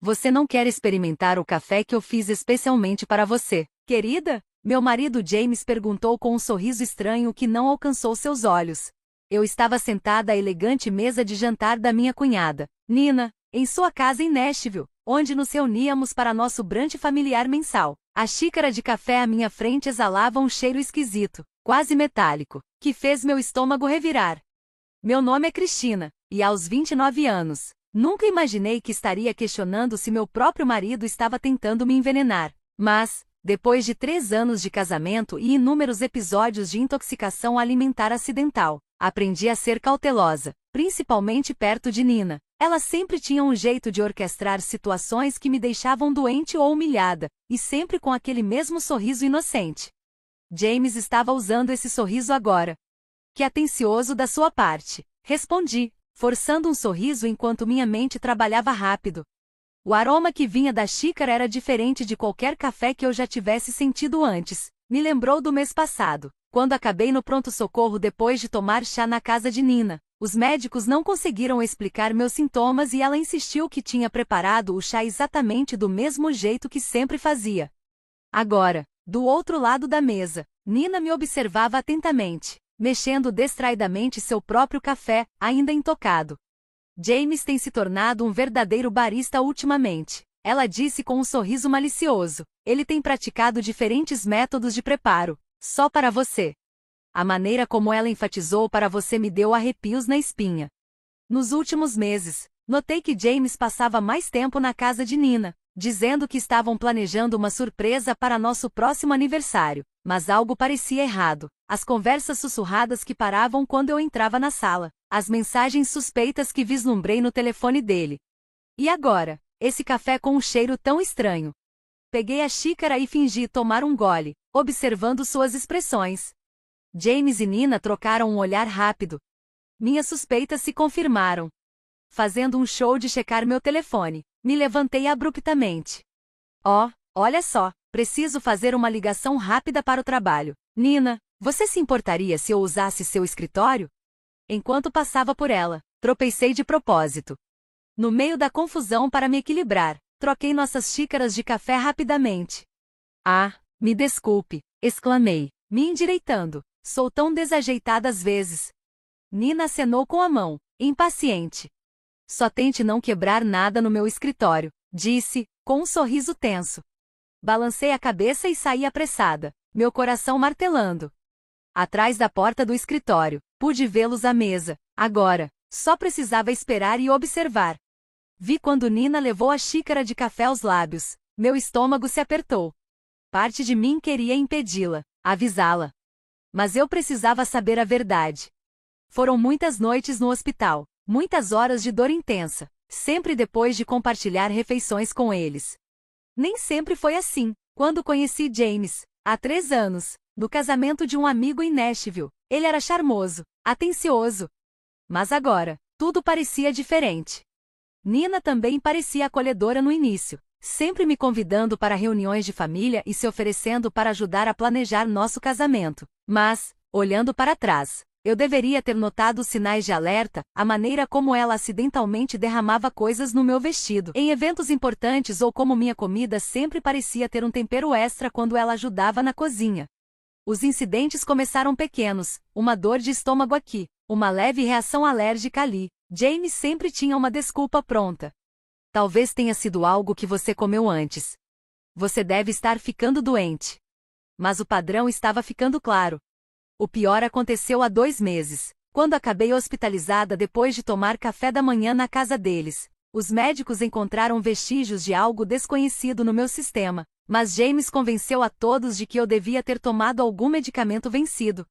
Você não quer experimentar o café que eu fiz especialmente para você, querida? Meu marido James perguntou com um sorriso estranho que não alcançou seus olhos. Eu estava sentada à elegante mesa de jantar da minha cunhada, Nina, em sua casa em Nashville, onde nos reuníamos para nosso brunch familiar mensal. A xícara de café à minha frente exalava um cheiro esquisito, quase metálico, que fez meu estômago revirar. Meu nome é Cristina, e aos 29 anos, nunca imaginei que estaria questionando se meu próprio marido estava tentando me envenenar. Mas, depois de 3 anos de casamento e inúmeros episódios de intoxicação alimentar acidental, aprendi a ser cautelosa, principalmente perto de Nina. Ela sempre tinha um jeito de orquestrar situações que me deixavam doente ou humilhada, e sempre com aquele mesmo sorriso inocente. James estava usando esse sorriso agora. Que atencioso da sua parte, respondi, forçando um sorriso enquanto minha mente trabalhava rápido. O aroma que vinha da xícara era diferente de qualquer café que eu já tivesse sentido antes. Me lembrou do mês passado, quando acabei no pronto-socorro depois de tomar chá na casa de Nina. Os médicos não conseguiram explicar meus sintomas e ela insistiu que tinha preparado o chá exatamente do mesmo jeito que sempre fazia. Agora, do outro lado da mesa, Nina me observava atentamente, mexendo distraidamente seu próprio café, ainda intocado. James tem se tornado um verdadeiro barista ultimamente, ela disse com um sorriso malicioso. Ele tem praticado diferentes métodos de preparo, só para você. A maneira como ela enfatizou para você me deu arrepios na espinha. Nos últimos meses, notei que James passava mais tempo na casa de Nina, dizendo que estavam planejando uma surpresa para nosso próximo aniversário, mas algo parecia errado. As conversas sussurradas que paravam quando eu entrava na sala, as mensagens suspeitas que vislumbrei no telefone dele. E agora, esse café com um cheiro tão estranho. Peguei a xícara e fingi tomar um gole, observando suas expressões. James e Nina trocaram um olhar rápido. Minhas suspeitas se confirmaram. Fazendo um show de checar meu telefone, me levantei abruptamente. Oh, olha só, preciso fazer uma ligação rápida para o trabalho. Nina, você se importaria se eu usasse seu escritório? Enquanto passava por ela, tropecei de propósito. No meio da confusão para me equilibrar, troquei nossas xícaras de café rapidamente. Ah, me desculpe, exclamei, me endireitando. Sou tão desajeitada às vezes. Nina acenou com a mão, impaciente. Só tente não quebrar nada no meu escritório, disse, com um sorriso tenso. Balancei a cabeça e saí apressada, meu coração martelando. Atrás da porta do escritório, pude vê-los à mesa. Agora, só precisava esperar e observar. Vi quando Nina levou a xícara de café aos lábios. Meu estômago se apertou. Parte de mim queria impedi-la, avisá-la. Mas eu precisava saber a verdade. Foram muitas noites no hospital, muitas horas de dor intensa, sempre depois de compartilhar refeições com eles. Nem sempre foi assim. Quando conheci James, há 3 anos, no casamento de um amigo em Nashville, ele era charmoso, atencioso. Mas agora, tudo parecia diferente. Nina também parecia acolhedora no início, sempre me convidando para reuniões de família e se oferecendo para ajudar a planejar nosso casamento. Mas, olhando para trás, eu deveria ter notado os sinais de alerta, a maneira como ela acidentalmente derramava coisas no meu vestido em eventos importantes ou como minha comida sempre parecia ter um tempero extra quando ela ajudava na cozinha. Os incidentes começaram pequenos, uma dor de estômago aqui, uma leve reação alérgica ali. James sempre tinha uma desculpa pronta. Talvez tenha sido algo que você comeu antes. Você deve estar ficando doente. Mas o padrão estava ficando claro. O pior aconteceu há 2 meses, quando acabei hospitalizada depois de tomar café da manhã na casa deles. Os médicos encontraram vestígios de algo desconhecido no meu sistema, mas James convenceu a todos de que eu devia ter tomado algum medicamento vencido.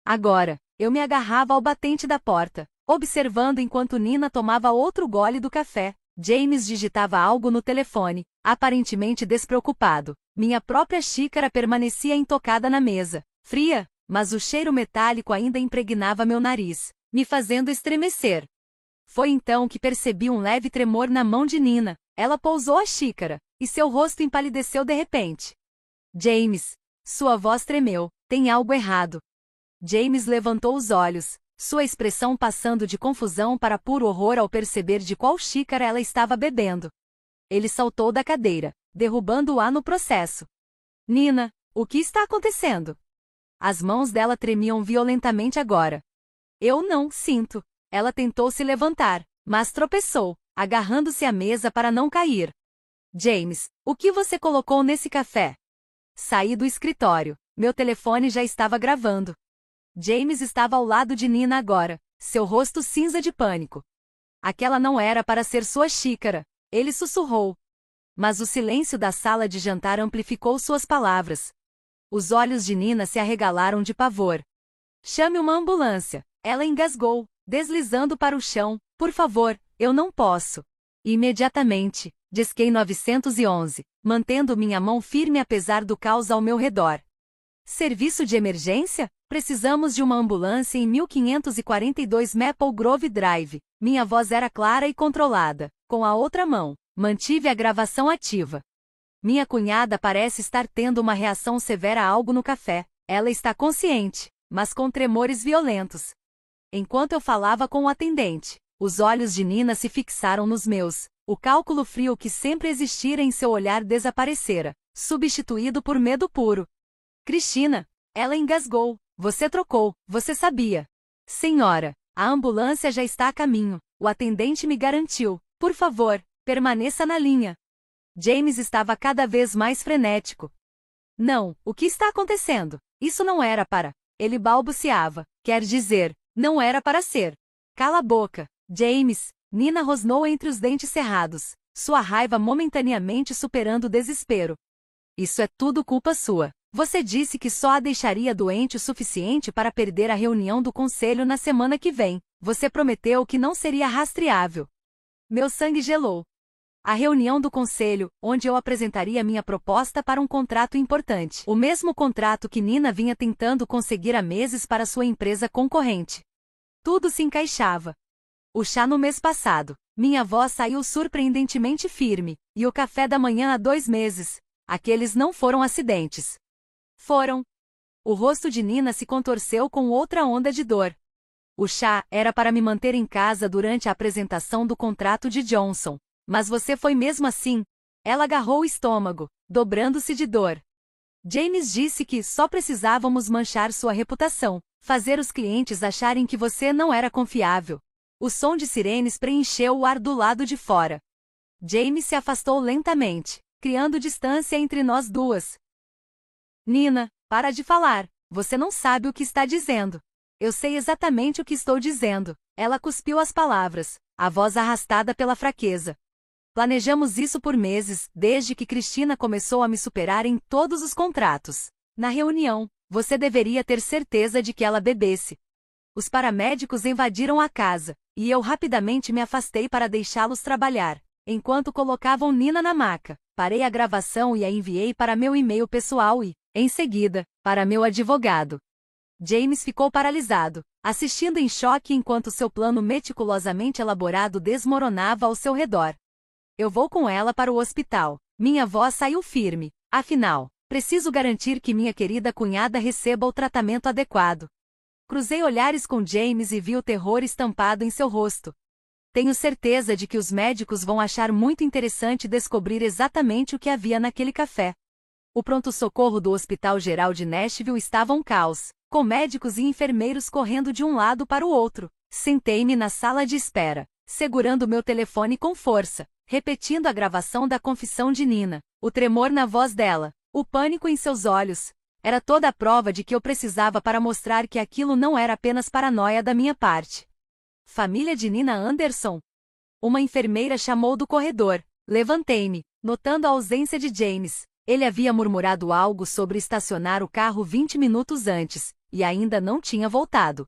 Agora, eu me agarrava ao batente da porta, observando enquanto Nina tomava outro gole do café. James digitava algo no telefone, aparentemente despreocupado. Minha própria xícara permanecia intocada na mesa, fria, mas o cheiro metálico ainda impregnava meu nariz, me fazendo estremecer. Foi então que percebi um leve tremor na mão de Nina. Ela pousou a xícara, e seu rosto empalideceu de repente. James, sua voz tremeu, tem algo errado. James levantou os olhos, sua expressão passando de confusão para puro horror ao perceber de qual xícara ela estava bebendo. Ele saltou da cadeira, derrubando-a no processo. Nina, o que está acontecendo? As mãos dela tremiam violentamente agora. Eu não sinto. Ela tentou se levantar, mas tropeçou, agarrando-se à mesa para não cair. James, o que você colocou nesse café? Saí do escritório. Meu telefone já estava gravando. James estava ao lado de Nina agora, seu rosto cinza de pânico. Aquela não era para ser sua xícara, ele sussurrou. Mas o silêncio da sala de jantar amplificou suas palavras. Os olhos de Nina se arregalaram de pavor. Chame uma ambulância, ela engasgou, deslizando para o chão. Por favor, eu não posso. Imediatamente, disquei 911, mantendo minha mão firme apesar do caos ao meu redor. Serviço de emergência? Precisamos de uma ambulância em 1542 Maple Grove Drive. Minha voz era clara e controlada. Com a outra mão, mantive a gravação ativa. Minha cunhada parece estar tendo uma reação severa a algo no café. Ela está consciente, mas com tremores violentos. Enquanto eu falava com o atendente, os olhos de Nina se fixaram nos meus. O cálculo frio que sempre existira em seu olhar desaparecera, substituído por medo puro. Cristina, ela engasgou. Você trocou, você sabia. Senhora, a ambulância já está a caminho. O atendente me garantiu. Por favor, permaneça na linha. James estava cada vez mais frenético. Não, o que está acontecendo? Isso não era para. Ele balbuciava. Quer dizer, não era para ser. Cala a boca, James. Nina rosnou entre os dentes cerrados, sua raiva momentaneamente superando o desespero. Isso é tudo culpa sua. Você disse que só a deixaria doente o suficiente para perder a reunião do conselho na semana que vem. Você prometeu que não seria rastreável. Meu sangue gelou. A reunião do conselho, onde eu apresentaria minha proposta para um contrato importante. O mesmo contrato que Nina vinha tentando conseguir há meses para sua empresa concorrente. Tudo se encaixava. O chá no mês passado. Minha voz saiu surpreendentemente firme. E o café da manhã há 2 meses. Aqueles não foram acidentes. Foram. O rosto de Nina se contorceu com outra onda de dor. O chá era para me manter em casa durante a apresentação do contrato de Johnson. Mas você foi mesmo assim? Ela agarrou o estômago, dobrando-se de dor. James disse que só precisávamos manchar sua reputação, fazer os clientes acharem que você não era confiável. O som de sirenes preencheu o ar do lado de fora. James se afastou lentamente, criando distância entre nós duas. Nina, para de falar. Você não sabe o que está dizendo. Eu sei exatamente o que estou dizendo. Ela cuspiu as palavras, a voz arrastada pela fraqueza. Planejamos isso por meses, desde que Cristina começou a me superar em todos os contratos. Na reunião, você deveria ter certeza de que ela bebesse. Os paramédicos invadiram a casa, e eu rapidamente me afastei para deixá-los trabalhar. Enquanto colocavam Nina na maca, parei a gravação e a enviei para meu e-mail pessoal e, em seguida, para meu advogado. James ficou paralisado, assistindo em choque enquanto seu plano meticulosamente elaborado desmoronava ao seu redor. Eu vou com ela para o hospital. Minha voz saiu firme. Afinal, preciso garantir que minha querida cunhada receba o tratamento adequado. Cruzei olhares com James e vi o terror estampado em seu rosto. Tenho certeza de que os médicos vão achar muito interessante descobrir exatamente o que havia naquele café. O pronto-socorro do Hospital Geral de Nashville estava um caos, com médicos e enfermeiros correndo de um lado para o outro. Sentei-me na sala de espera, segurando meu telefone com força, repetindo a gravação da confissão de Nina, o tremor na voz dela, o pânico em seus olhos. Era toda a prova de que eu precisava para mostrar que aquilo não era apenas paranoia da minha parte. Família de Nina Anderson? Uma enfermeira chamou do corredor. Levantei-me, notando a ausência de James. Ele havia murmurado algo sobre estacionar o carro 20 minutos antes, e ainda não tinha voltado.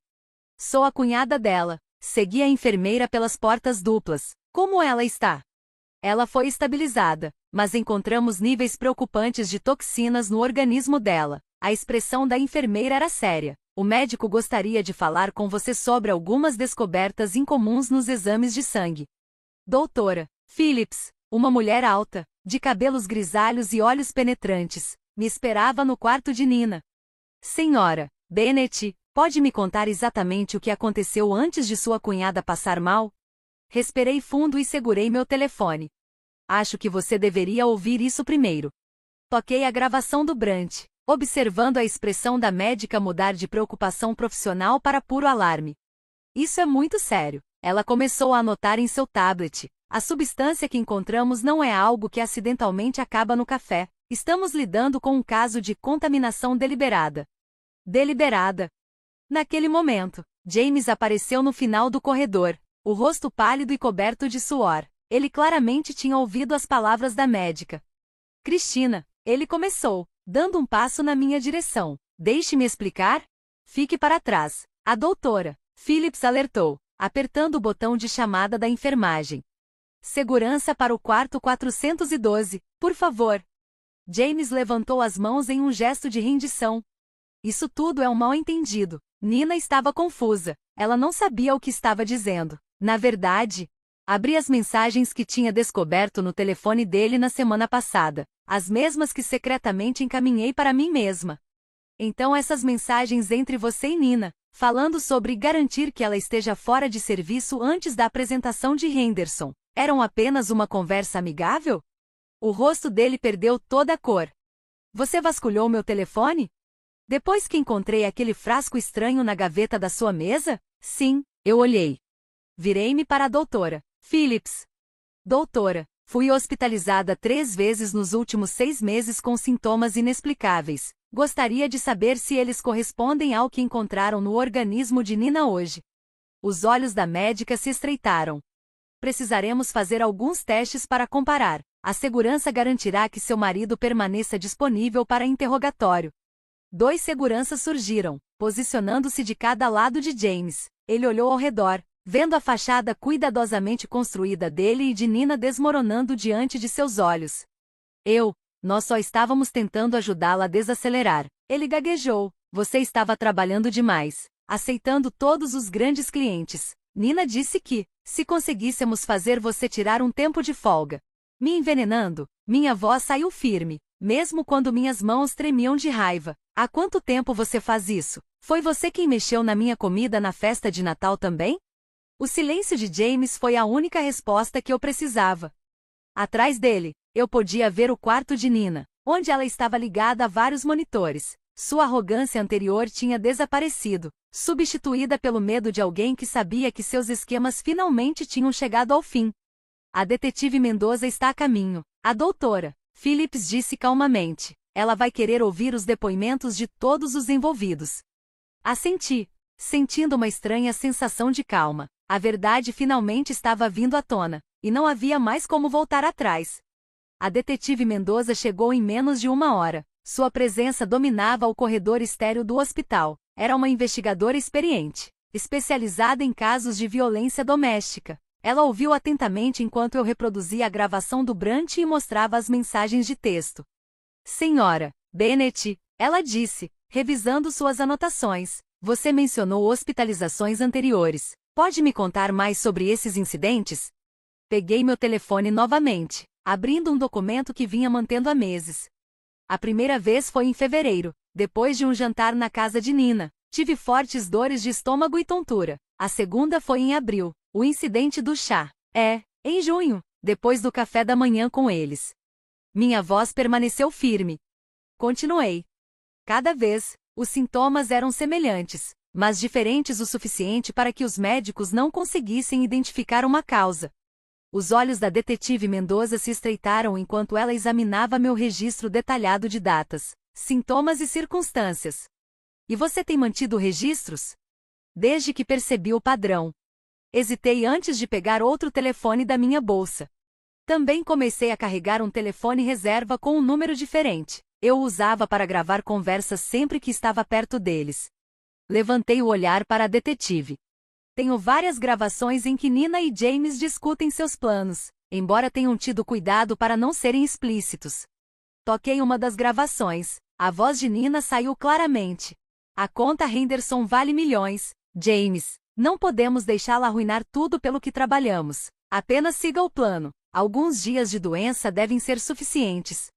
Sou a cunhada dela. Segui a enfermeira pelas portas duplas. Como ela está? Ela foi estabilizada, mas encontramos níveis preocupantes de toxinas no organismo dela. A expressão da enfermeira era séria. O médico gostaria de falar com você sobre algumas descobertas incomuns nos exames de sangue. Doutora Phillips, uma mulher alta, de cabelos grisalhos e olhos penetrantes, me esperava no quarto de Nina. Senhora Bennett, pode me contar exatamente o que aconteceu antes de sua cunhada passar mal? Respirei fundo e segurei meu telefone. Acho que você deveria ouvir isso primeiro. Toquei a gravação do Brant, observando a expressão da médica mudar de preocupação profissional para puro alarme. Isso é muito sério. Ela começou a anotar em seu tablet. A substância que encontramos não é algo que acidentalmente acaba no café. Estamos lidando com um caso de contaminação deliberada. Deliberada. Naquele momento, James apareceu no final do corredor, o rosto pálido e coberto de suor. Ele claramente tinha ouvido as palavras da médica. Cristina, ele começou, dando um passo na minha direção. Deixe-me explicar? Fique para trás. A doutora Phillips alertou, apertando o botão de chamada da enfermagem. Segurança para o quarto 412, por favor. James levantou as mãos em um gesto de rendição. Isso tudo é um mal-entendido. Nina estava confusa. Ela não sabia o que estava dizendo. Na verdade, abri as mensagens que tinha descoberto no telefone dele na semana passada. As mesmas que secretamente encaminhei para mim mesma. Então essas mensagens entre você e Nina, falando sobre garantir que ela esteja fora de serviço antes da apresentação de Henderson, eram apenas uma conversa amigável? O rosto dele perdeu toda a cor. Você vasculhou meu telefone? Depois que encontrei aquele frasco estranho na gaveta da sua mesa? Sim, eu olhei. Virei-me para a doutora Phillips. Doutora, fui hospitalizada 3 vezes nos últimos 6 meses com sintomas inexplicáveis. Gostaria de saber se eles correspondem ao que encontraram no organismo de Nina hoje. Os olhos da médica se estreitaram. Precisaremos fazer alguns testes para comparar. A segurança garantirá que seu marido permaneça disponível para interrogatório. 2 seguranças surgiram, posicionando-se de cada lado de James. Ele olhou ao redor, vendo a fachada cuidadosamente construída dele e de Nina desmoronando diante de seus olhos. Nós só estávamos tentando ajudá-la a desacelerar. Ele gaguejou. Você estava trabalhando demais, aceitando todos os grandes clientes. Nina disse que, se conseguíssemos fazer você tirar um tempo de folga. Me envenenando, minha voz saiu firme, mesmo quando minhas mãos tremiam de raiva. Há quanto tempo você faz isso? Foi você quem mexeu na minha comida na festa de Natal também? O silêncio de James foi a única resposta que eu precisava. Atrás dele, eu podia ver o quarto de Nina, onde ela estava ligada a vários monitores. Sua arrogância anterior tinha desaparecido, substituída pelo medo de alguém que sabia que seus esquemas finalmente tinham chegado ao fim. A detetive Mendoza está a caminho, a doutora Phillips disse calmamente. Ela vai querer ouvir os depoimentos de todos os envolvidos. Assenti, sentindo uma estranha sensação de calma. A verdade finalmente estava vindo à tona, e não havia mais como voltar atrás. A detetive Mendoza chegou em menos de 1 hora. Sua presença dominava o corredor estéril do hospital. Era uma investigadora experiente, especializada em casos de violência doméstica. Ela ouviu atentamente enquanto eu reproduzia a gravação do Brant e mostrava as mensagens de texto. Senhora Bennett, ela disse, revisando suas anotações, você mencionou hospitalizações anteriores. Pode me contar mais sobre esses incidentes? Peguei meu telefone novamente, abrindo um documento que vinha mantendo há meses. A primeira vez foi em fevereiro, depois de um jantar na casa de Nina. Tive fortes dores de estômago e tontura. A segunda foi em abril, o incidente do chá. Em junho, depois do café da manhã com eles. Minha voz permaneceu firme. Continuei. Cada vez, os sintomas eram semelhantes, mas diferentes o suficiente para que os médicos não conseguissem identificar uma causa. Os olhos da detetive Mendoza se estreitaram enquanto ela examinava meu registro detalhado de datas, sintomas e circunstâncias. E você tem mantido registros? Desde que percebi o padrão. Hesitei antes de pegar outro telefone da minha bolsa. Também comecei a carregar um telefone reserva com um número diferente. Eu o usava para gravar conversas sempre que estava perto deles. Levantei o olhar para a detetive. Tenho várias gravações em que Nina e James discutem seus planos, embora tenham tido cuidado para não serem explícitos. Toquei uma das gravações. A voz de Nina saiu claramente. A conta Henderson vale milhões. James, não podemos deixá-la arruinar tudo pelo que trabalhamos. Apenas siga o plano. Alguns dias de doença devem ser suficientes.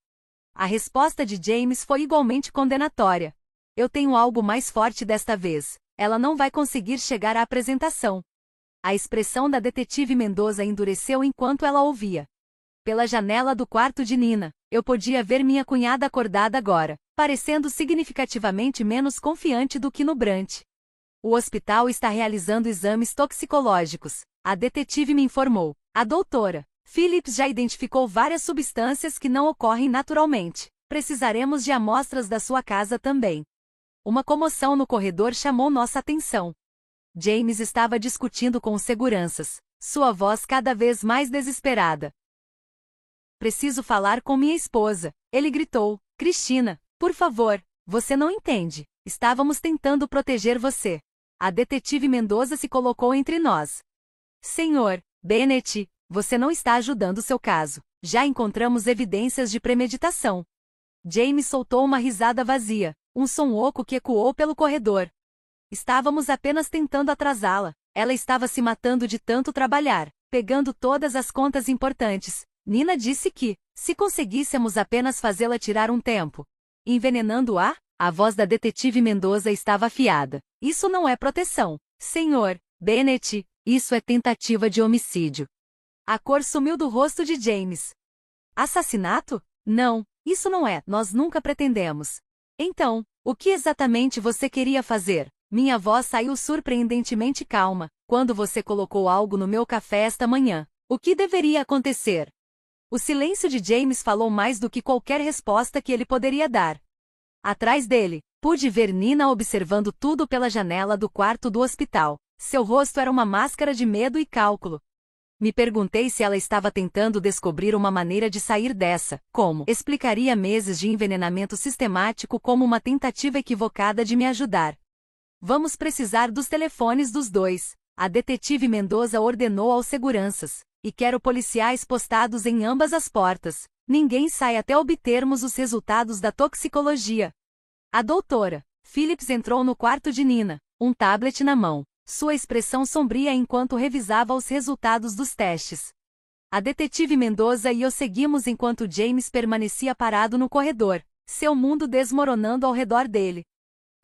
A resposta de James foi igualmente condenatória. Eu tenho algo mais forte desta vez. Ela não vai conseguir chegar à apresentação. A expressão da detetive Mendoza endureceu enquanto ela ouvia. Pela janela do quarto de Nina, eu podia ver minha cunhada acordada agora, parecendo significativamente menos confiante do que no brunch. O hospital está realizando exames toxicológicos, a detetive me informou. A doutora Phillips já identificou várias substâncias que não ocorrem naturalmente. Precisaremos de amostras da sua casa também. Uma comoção no corredor chamou nossa atenção. James estava discutindo com os seguranças, sua voz cada vez mais desesperada. Preciso falar com minha esposa, ele gritou. Cristina, por favor, você não entende. Estávamos tentando proteger você. A detetive Mendoza se colocou entre nós. Senhor Bennett, você não está ajudando seu caso. Já encontramos evidências de premeditação. James soltou uma risada vazia, um som oco que ecoou pelo corredor. Estávamos apenas tentando atrasá-la. Ela estava se matando de tanto trabalhar, pegando todas as contas importantes. Nina disse que, se conseguíssemos apenas fazê-la tirar um tempo, envenenando-a, a voz da detetive Mendoza estava afiada. Isso não é proteção, senhor Bennett, isso é tentativa de homicídio. A cor sumiu do rosto de James. Assassinato? Não, isso não é, nós nunca pretendemos. Então, o que exatamente você queria fazer? Minha voz saiu surpreendentemente calma. Quando você colocou algo no meu café esta manhã, o que deveria acontecer? O silêncio de James falou mais do que qualquer resposta que ele poderia dar. Atrás dele, pude ver Nina observando tudo pela janela do quarto do hospital. Seu rosto era uma máscara de medo e cálculo. Me perguntei se ela estava tentando descobrir uma maneira de sair dessa. Como? Explicaria meses de envenenamento sistemático como uma tentativa equivocada de me ajudar. Vamos precisar dos telefones dos dois. A detetive Mendoza ordenou aos seguranças. E quero policiais postados em ambas as portas. Ninguém sai até obtermos os resultados da toxicologia. A doutora Phillips entrou no quarto de Nina, um tablet na mão. Sua expressão sombria enquanto revisava os resultados dos testes. A detetive Mendoza e eu seguimos enquanto James permanecia parado no corredor, seu mundo desmoronando ao redor dele.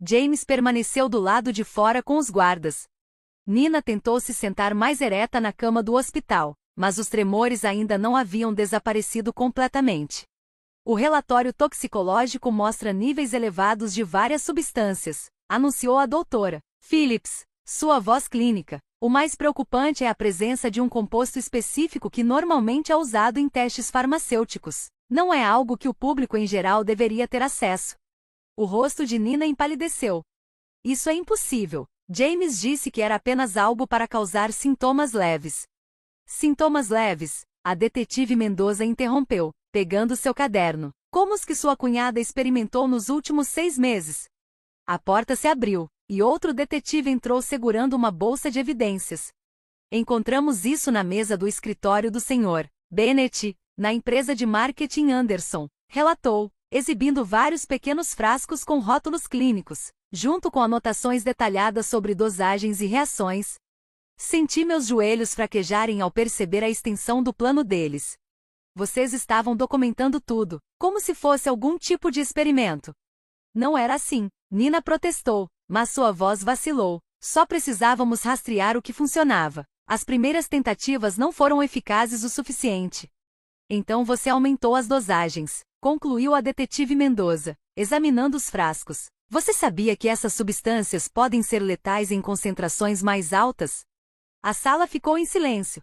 James permaneceu do lado de fora com os guardas. Nina tentou se sentar mais ereta na cama do hospital, mas os tremores ainda não haviam desaparecido completamente. O relatório toxicológico mostra níveis elevados de várias substâncias, anunciou a doutora Phillips, sua voz clínica. O mais preocupante é a presença de um composto específico que normalmente é usado em testes farmacêuticos. Não é algo que o público em geral deveria ter acesso. O rosto de Nina empalideceu. Isso é impossível. James disse que era apenas algo para causar sintomas leves. Sintomas leves? A detetive Mendoza interrompeu, pegando seu caderno. Como os que sua cunhada experimentou nos últimos 6 meses? A porta se abriu, e outro detetive entrou segurando uma bolsa de evidências. Encontramos isso na mesa do escritório do Sr. Bennett, na empresa de marketing Anderson, relatou, exibindo vários pequenos frascos com rótulos clínicos, junto com anotações detalhadas sobre dosagens e reações. Senti meus joelhos fraquejarem ao perceber a extensão do plano deles. Vocês estavam documentando tudo, como se fosse algum tipo de experimento. Não era assim, Nina protestou, mas sua voz vacilou. Só precisávamos rastrear o que funcionava. As primeiras tentativas não foram eficazes o suficiente. Então você aumentou as dosagens, concluiu a detetive Mendoza, examinando os frascos. Você sabia que essas substâncias podem ser letais em concentrações mais altas? A sala ficou em silêncio.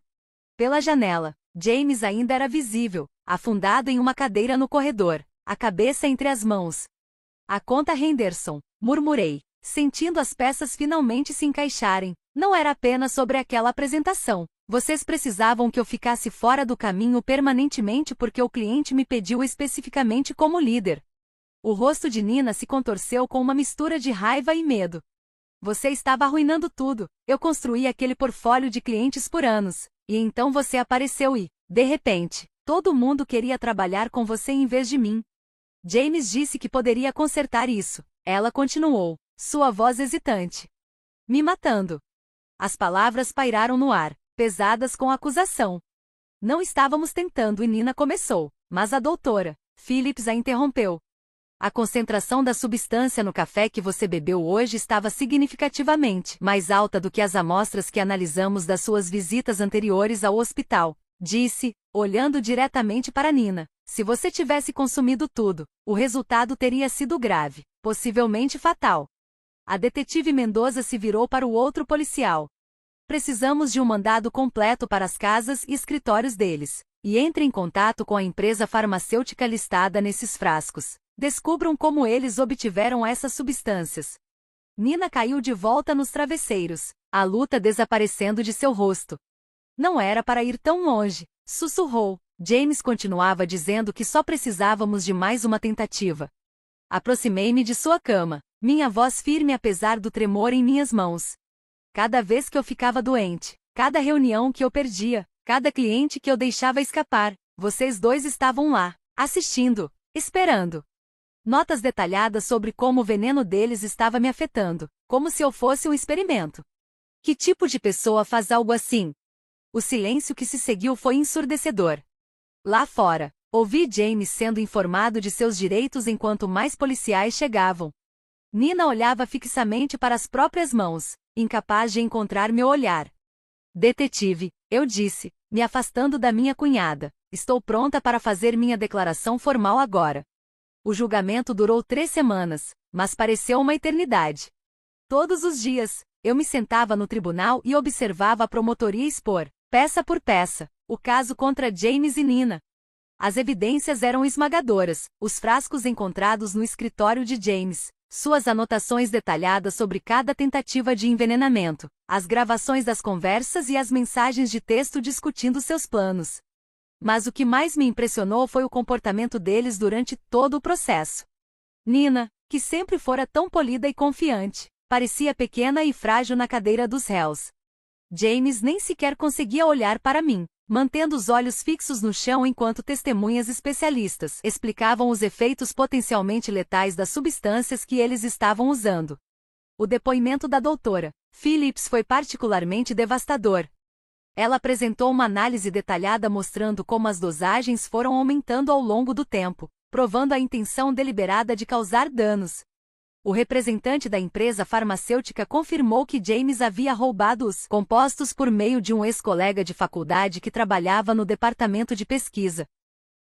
Pela janela, James ainda era visível, afundado em uma cadeira no corredor, a cabeça entre as mãos. A conta Henderson, murmurei, sentindo as peças finalmente se encaixarem. Não era apenas sobre aquela apresentação. Vocês precisavam que eu ficasse fora do caminho permanentemente porque o cliente me pediu especificamente como líder. O rosto de Nina se contorceu com uma mistura de raiva e medo. Você estava arruinando tudo. Eu construí aquele portfólio de clientes por anos. E então você apareceu e, de repente, todo mundo queria trabalhar com você em vez de mim. James disse que poderia consertar isso. Ela continuou, sua voz hesitante. Me matando. As palavras pairaram no ar, pesadas com acusação. Não estávamos tentando e Nina começou, mas a doutora Phillips a interrompeu. A concentração da substância no café que você bebeu hoje estava significativamente mais alta do que as amostras que analisamos das suas visitas anteriores ao hospital. Disse, olhando diretamente para Nina. Se você tivesse consumido tudo, o resultado teria sido grave, possivelmente fatal. A detetive Mendoza se virou para o outro policial. Precisamos de um mandado completo para as casas e escritórios deles. E entre em contato com a empresa farmacêutica listada nesses frascos. Descubram como eles obtiveram essas substâncias. Nina caiu de volta nos travesseiros, a luta desaparecendo de seu rosto. Não era para ir tão longe, sussurrou. James continuava dizendo que só precisávamos de mais uma tentativa. Aproximei-me de sua cama, minha voz firme apesar do tremor em minhas mãos. Cada vez que eu ficava doente, cada reunião que eu perdia, cada cliente que eu deixava escapar, vocês dois estavam lá, assistindo, esperando. Notas detalhadas sobre como o veneno deles estava me afetando, como se eu fosse um experimento. Que tipo de pessoa faz algo assim? O silêncio que se seguiu foi ensurdecedor. Lá fora, ouvi James sendo informado de seus direitos enquanto mais policiais chegavam. Nina olhava fixamente para as próprias mãos, incapaz de encontrar meu olhar. Detetive, eu disse, me afastando da minha cunhada, estou pronta para fazer minha declaração formal agora. O julgamento durou 3 semanas, mas pareceu uma eternidade. Todos os dias, eu me sentava no tribunal e observava a promotoria expor, peça por peça, o caso contra James e Nina. As evidências eram esmagadoras, os frascos encontrados no escritório de James, suas anotações detalhadas sobre cada tentativa de envenenamento, as gravações das conversas e as mensagens de texto discutindo seus planos. Mas o que mais me impressionou foi o comportamento deles durante todo o processo. Nina, que sempre fora tão polida e confiante, parecia pequena e frágil na cadeira dos réus. James nem sequer conseguia olhar para mim, mantendo os olhos fixos no chão enquanto testemunhas especialistas explicavam os efeitos potencialmente letais das substâncias que eles estavam usando. O depoimento da doutora Phillips foi particularmente devastador. Ela apresentou uma análise detalhada mostrando como as dosagens foram aumentando ao longo do tempo, provando a intenção deliberada de causar danos. O representante da empresa farmacêutica confirmou que James havia roubado os compostos por meio de um ex-colega de faculdade que trabalhava no departamento de pesquisa.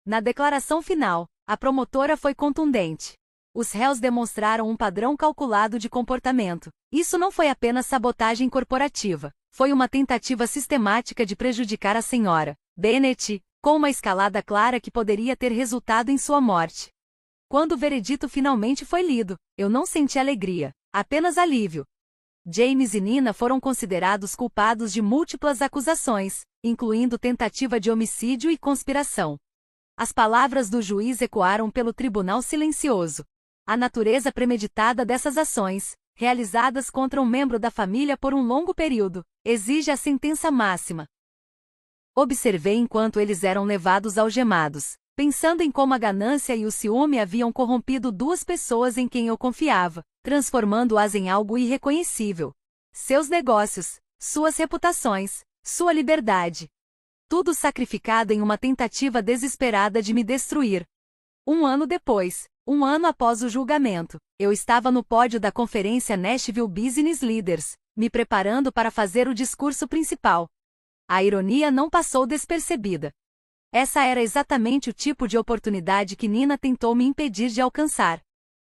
Na declaração final, a promotora foi contundente. Os réus demonstraram um padrão calculado de comportamento. Isso não foi apenas sabotagem corporativa, foi uma tentativa sistemática de prejudicar a senhora Bennett, com uma escalada clara que poderia ter resultado em sua morte. Quando o veredito finalmente foi lido, eu não senti alegria, apenas alívio. James e Nina foram considerados culpados de múltiplas acusações, incluindo tentativa de homicídio e conspiração. As palavras do juiz ecoaram pelo tribunal silencioso. A natureza premeditada dessas ações, realizadas contra um membro da família por um longo período, exige a sentença máxima. Observei enquanto eles eram levados algemados, pensando em como a ganância e o ciúme haviam corrompido 2 pessoas em quem eu confiava, transformando-as em algo irreconhecível. Seus negócios, suas reputações, sua liberdade. Tudo sacrificado em uma tentativa desesperada de me destruir. 1 ano depois, 1 ano após o julgamento, eu estava no pódio da conferência Nashville Business Leaders, me preparando para fazer o discurso principal. A ironia não passou despercebida. Essa era exatamente o tipo de oportunidade que Nina tentou me impedir de alcançar.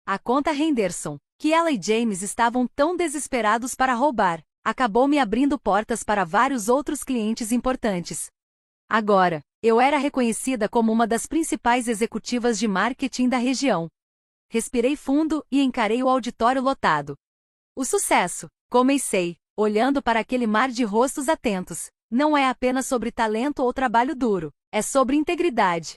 A conta Henderson, que ela e James estavam tão desesperados para roubar, acabou me abrindo portas para vários outros clientes importantes. Agora, eu era reconhecida como uma das principais executivas de marketing da região. Respirei fundo e encarei o auditório lotado. O sucesso, comecei, olhando para aquele mar de rostos atentos, não é apenas sobre talento ou trabalho duro, é sobre integridade.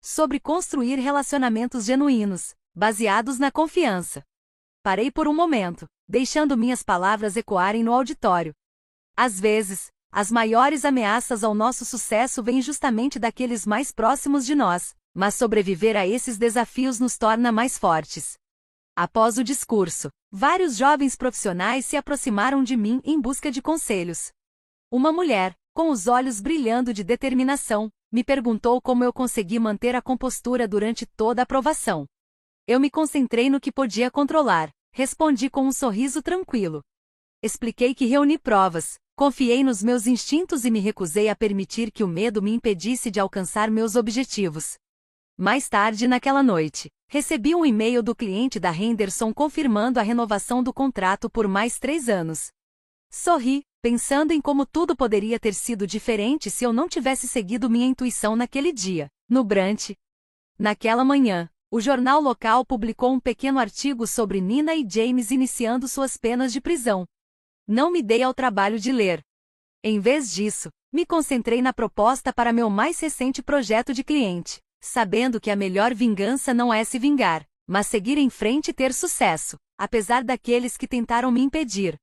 Sobre construir relacionamentos genuínos, baseados na confiança. Parei por um momento, deixando minhas palavras ecoarem no auditório. Às vezes, as maiores ameaças ao nosso sucesso vêm justamente daqueles mais próximos de nós, mas sobreviver a esses desafios nos torna mais fortes. Após o discurso, vários jovens profissionais se aproximaram de mim em busca de conselhos. Uma mulher, com os olhos brilhando de determinação, me perguntou como eu consegui manter a compostura durante toda a aprovação. Eu me concentrei no que podia controlar, respondi com um sorriso tranquilo. Expliquei que reuni provas, Confiei nos meus instintos e me recusei a permitir que o medo me impedisse de alcançar meus objetivos. Mais tarde naquela noite, recebi um e-mail do cliente da Henderson confirmando a renovação do contrato por mais 3 anos. Sorri, pensando em como tudo poderia ter sido diferente se eu não tivesse seguido minha intuição naquele dia, no brunch. Naquela manhã, o jornal local publicou um pequeno artigo sobre Nina e James iniciando suas penas de prisão. Não me dei ao trabalho de ler. Em vez disso, me concentrei na proposta para meu mais recente projeto de cliente, sabendo que a melhor vingança não é se vingar, mas seguir em frente e ter sucesso, apesar daqueles que tentaram me impedir.